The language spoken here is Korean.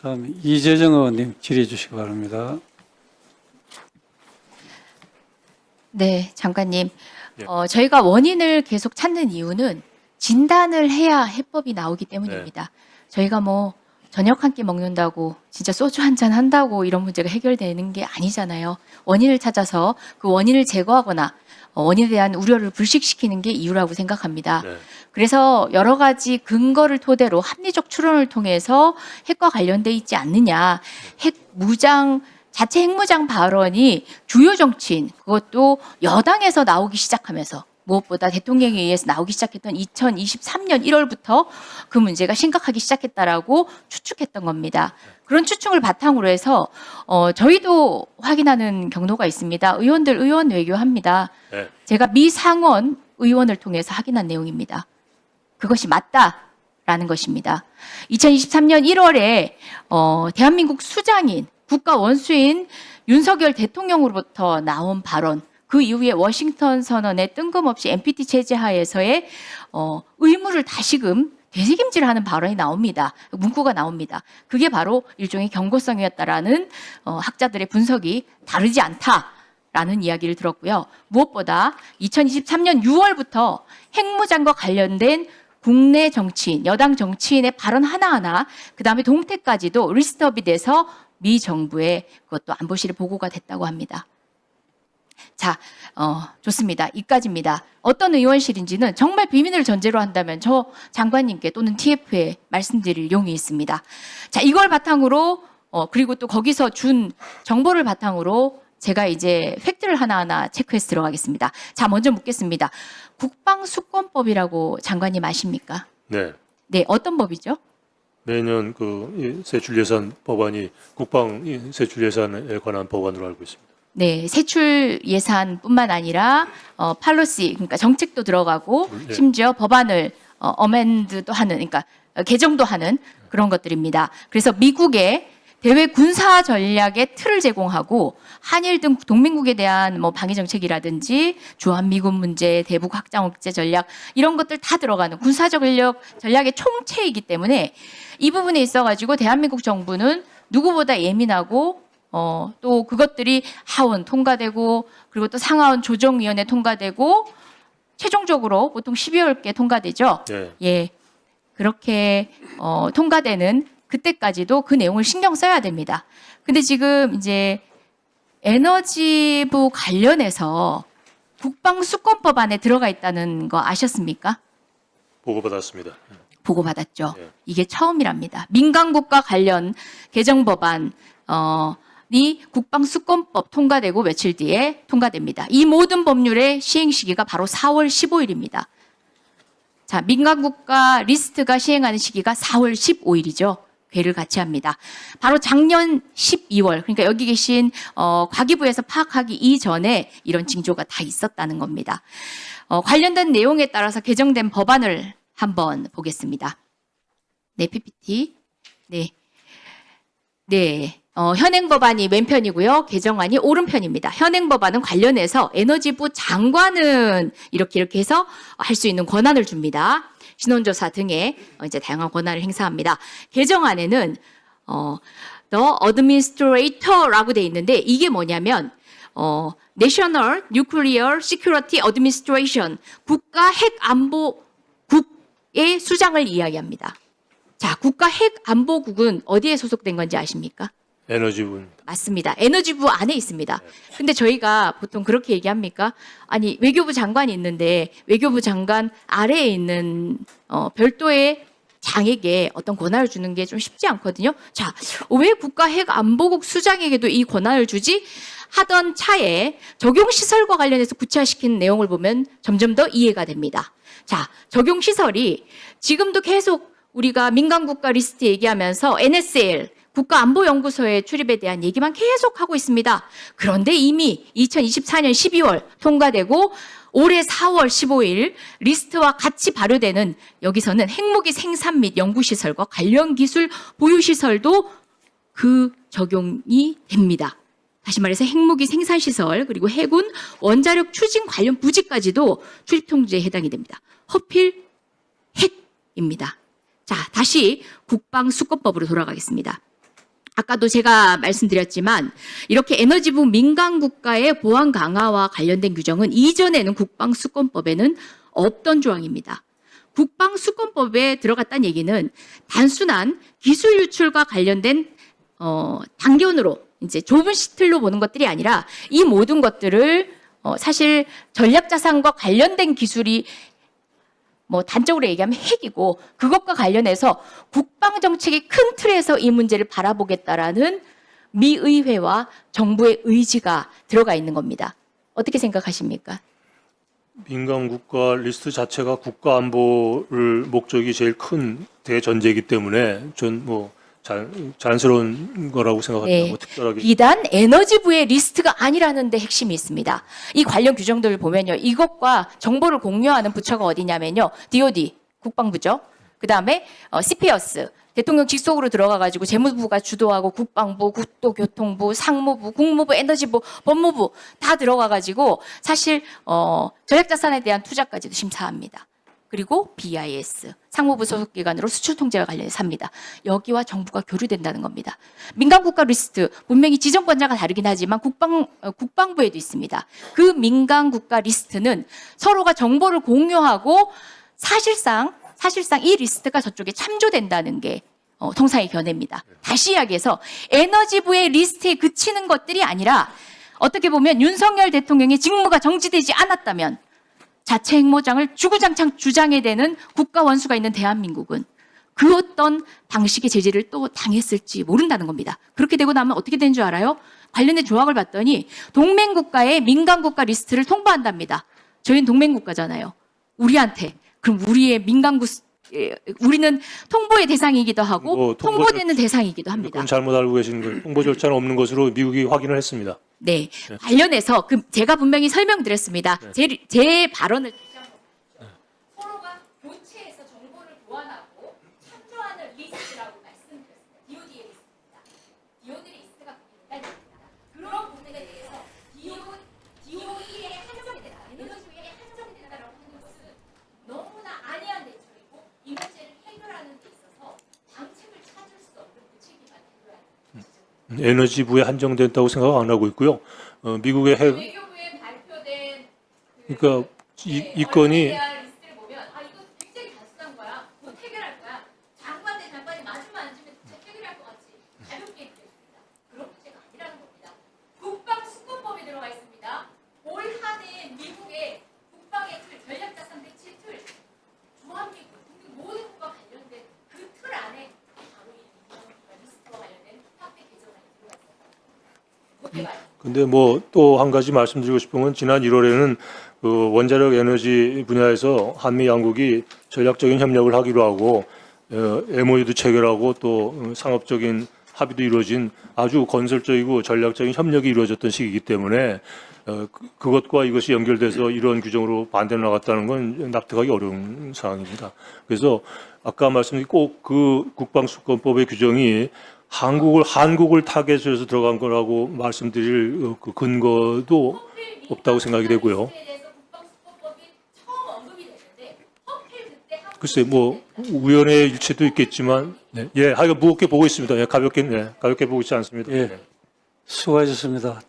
다음에 이재정 의원님 질의해 주시기 바랍니다. 네, 장관님. 예. 저희가 원인을 계속 찾는 이유는 진단을 해야 해법이 나오기 때문입니다. 저희가 뭐 저녁 한 끼 먹는다고 진짜 소주 한 잔 한다고 이런 문제가 해결되는 게 아니잖아요. 원인을 찾아서 그 원인을 제거하거나 원인에 대한 우려를 불식시키는 게 이유라고 생각합니다. 네. 그래서 여러 가지 근거를 토대로 합리적 추론을 통해서 핵과 관련돼 있지 않느냐. 자체 핵무장 발언이 주요 정치인, 그것도 여당에서 나오기 시작하면서 무엇보다 대통령에 의해서 나오기 시작했던 2023년 1월부터 그 문제가 심각하기 시작했다라고 추측했던 겁니다. 그런 추측을 바탕으로 해서 저희도 확인하는 경로가 있습니다. 의원들 의원 외교합니다. 네. 제가 미 상원 의원을 통해서 확인한 내용입니다. 그것이 맞다라는 것입니다. 2023년 1월에 대한민국 수장인 국가 원수인 윤석열 대통령으로부터 나온 발언, 그 이후에 워싱턴 선언의 뜬금없이 NPT 체제 하에서의 의무를 다시금 되새김질하는 발언이 나옵니다. 문구가 나옵니다. 그게 바로 일종의 경고성이었다라는 학자들의 분석이 다르지 않다라는 이야기를 들었고요. 무엇보다 2023년 6월부터 핵무장과 관련된 국내 정치인, 여당 정치인의 발언 하나하나, 그 다음에 동태까지도 리스트업이 돼서 미 정부에 그것도 안보실에 보고가 됐다고 합니다. 자, 좋습니다. 이까지입니다. 어떤 의원실인지는 정말 비밀을 전제로 한다면 저 장관님께 또는 TF에 말씀드릴 용이 있습니다. 자, 이걸 바탕으로 그리고 또 거기서 준 정보를 바탕으로 제가 이제 팩트를 하나하나 체크해서 들어가겠습니다. 자, 먼저 묻겠습니다. 국방수권법이라고 장관님 아십니까? 네. 네, 어떤 법이죠? 매년 그 세출 예산 법안이 국방 세출 예산에 관한 법안으로 알고 있습니다. 네, 세출 예산뿐만 아니라 팔로시, 그러니까 정책도 들어가고 네. 심지어 법안을 어멘드도 하는, 그러니까 개정도 하는 그런 것들입니다. 그래서 미국의 대외 군사 전략의 틀을 제공하고 한일 등 동맹국에 대한 뭐 방위 정책이라든지 주한미군 문제, 대북 확장 억제 전략 이런 것들 다 들어가는 군사적 전략의 총체이기 때문에 이 부분에 있어가지고 대한민국 정부는 누구보다 예민하고 또 그것들이 하원 통과되고 그리고 또 상하원 조정위원회 통과되고 최종적으로 보통 12월께 통과되죠. 네. 예, 그렇게 통과되는 그때까지도 그 내용을 신경 써야 됩니다. 근데 지금 이제 에너지부 관련해서 국방수권법 안에 들어가 있다는 거 아셨습니까? 보고받았습니다. 보고받았죠. 네. 이게 처음이랍니다. 민간국가 관련 개정법안 이 국방수권법 통과되고 며칠 뒤에 통과됩니다. 이 모든 법률의 시행 시기가 바로 4월 15일입니다. 자, 민간국가 리스트가 시행하는 시기가 4월 15일이죠. 괴를 같이 합니다. 바로 작년 12월, 그러니까 여기 계신 과기부에서 파악하기 이전에 이런 징조가 다 있었다는 겁니다. 관련된 내용에 따라서 개정된 법안을 한번 보겠습니다. 네, PPT. 네. 네. 현행 법안이 왼편이고요. 개정안이 오른편입니다. 현행 법안은 관련해서 에너지부 장관은 이렇게 해서 할 수 있는 권한을 줍니다. 신원조사 등의 이제 다양한 권한을 행사합니다. 개정안에는 The Administrator라고 돼 있는데 이게 뭐냐면 National Nuclear Security Administration 국가 핵안보국의 수장을 이야기합니다. 자, 국가 핵안보국은 어디에 소속된 건지 아십니까? 에너지부입니다. 맞습니다. 에너지부 안에 있습니다. 근데 저희가 보통 그렇게 얘기합니까? 아니, 외교부 장관이 있는데 외교부 장관 아래에 있는 별도의 장에게 어떤 권한을 주는 게 좀 쉽지 않거든요. 자, 왜 국가 핵안보국 수장에게도 이 권한을 주지? 하던 차에 적용시설과 관련해서 구체화시킨 내용을 보면 점점 더 이해가 됩니다. 자, 적용시설이 지금도 계속 우리가 민간국가 리스트 얘기하면서 NSL, 국가안보연구소의 출입에 대한 얘기만 계속 하고 있습니다. 그런데 이미 2024년 12월 통과되고 올해 4월 15일 리스트와 같이 발효되는 여기서는 핵무기 생산 및 연구시설과 관련 기술 보유시설도 그 적용이 됩니다. 다시 말해서 핵무기 생산시설 그리고 해군 원자력 추진 관련 부지까지도 출입통제에 해당이 됩니다. 허필 핵입니다. 자, 다시 국방수권법으로 돌아가겠습니다. 아까도 제가 말씀드렸지만 이렇게 에너지부 민간 국가의 보안 강화와 관련된 규정은 이전에는 국방수권법에는 없던 조항입니다. 국방수권법에 들어갔다는 얘기는 단순한 기술 유출과 관련된 단견으로 이제 좁은 시틀로 보는 것들이 아니라 이 모든 것들을 사실 전략자산과 관련된 기술이 뭐 단적으로 얘기하면 핵이고 그것과 관련해서 국방정책의 큰 틀에서 이 문제를 바라보겠다라는 미 의회와 정부의 의지가 들어가 있는 겁니다. 어떻게 생각하십니까? 민간 국가 리스트 자체가 국가 안보를 목적이 제일 큰 대전제이기 때문에 전 뭐 자연스러운 거라고 생각합니다. 네. 뭐 특별하게 비단 에너지부의 리스트가 아니라는 데 핵심이 있습니다. 이 관련 규정들을 보면요. 이것과 정보를 공유하는 부처가 어디냐면요. DOD, 국방부죠. 그다음에 CPS, 대통령 직속으로 들어가가지고 재무부가 주도하고 국방부, 국토교통부, 상무부, 국무부, 에너지부, 법무부 다 들어가가지고 사실 전략자산에 대한 투자까지도 심사합니다. 그리고 BIS, 상무부 소속 기관으로 수출 통제와 관련해서 합니다. 여기와 정부가 교류된다는 겁니다. 민간 국가 리스트 분명히 지정권자가 다르긴 하지만 국방부에도 있습니다. 그 민간 국가 리스트는 서로가 정보를 공유하고 사실상 이 리스트가 저쪽에 참조된다는 게 통상의 견해입니다. 다시 이야기해서 에너지부의 리스트에 그치는 것들이 아니라 어떻게 보면 윤석열 대통령의 직무가 정지되지 않았다면 자체 핵무장을 주구장창 주장해야 되는 국가 원수가 있는 대한민국은 그 어떤 방식의 제재를 또 당했을지 모른다는 겁니다. 그렇게 되고 나면 어떻게 되는 줄 알아요? 관련된 조항을 봤더니 동맹국가의 민간국가 리스트를 통보한답니다. 저희는 동맹국가잖아요. 우리한테. 그럼 우리의 우리는 통보의 대상이기도 하고 통보되는 대상이기도 합니다. 그건 잘못 알고 계신 거예요. 통보 절차는 없는 것으로 미국이 확인을 했습니다. 네. 관련해서 제가 분명히 설명드렸습니다. 제 발언을 서로가 교체해서 정보를 교환하고 참조하는 리스트라고 말씀드렸습니다. DOD의 리스트입니다. DOD 리스트가 있다입니다. 그런 부분에 대해서 DOD의 한정이 된다, 에너지부의 한정이 된다라고 하는 것은 너무나 안이한 대처이고 이 문제를 해결하는 데 있어서 방책을 찾을 수 없는 부책임만 해결해야 합니다. 에너지부에 한정됐다고 생각 안 하고 있고요. 미국의 핵 외교부에 발표된 그러니까 이 건이 리스트를 보면 이거 굉장히 단순한 거야. 못 해결할 거야. 장관 대 장관이 마주만 앉으면 해결할 것 같이 가볍게 얘기했습니다. 그런 문제가 아니라는 겁니다. 국방수권법에 들어가 있습니다. 올 한해 미국의 국방의 틀, 전략자산 배치 틀, 주한미군 등등 모든 국가 관련된 그 틀 안에 바로 이 리스트와 관련된 합의 개정안이 들어가 있습니다. 어떻게 봐요? 근데 뭐 또 한 가지 말씀드리고 싶은 건 지난 1월에는 그 원자력 에너지 분야에서 한미 양국이 전략적인 협력을 하기로 하고 MOU도 체결하고 또 상업적인 합의도 이루어진 아주 건설적이고 전략적인 협력이 이루어졌던 시기이기 때문에 그것과 이것이 연결돼서 이런 규정으로 반대로 나갔다는 건 납득하기 어려운 상황입니다. 그래서 아까 말씀드린 꼭 그 국방수권법의 규정이 한국을 타겟으로 해서 들어간 거라고 말씀드릴 그 근거도 없다고 생각이 되고요. 글쎄 뭐 우연의 일치도 있겠지만 하여간 무겁게 보고 있습니다. 가볍게 보고 있지 않습니다. 예. 수고하셨습니다.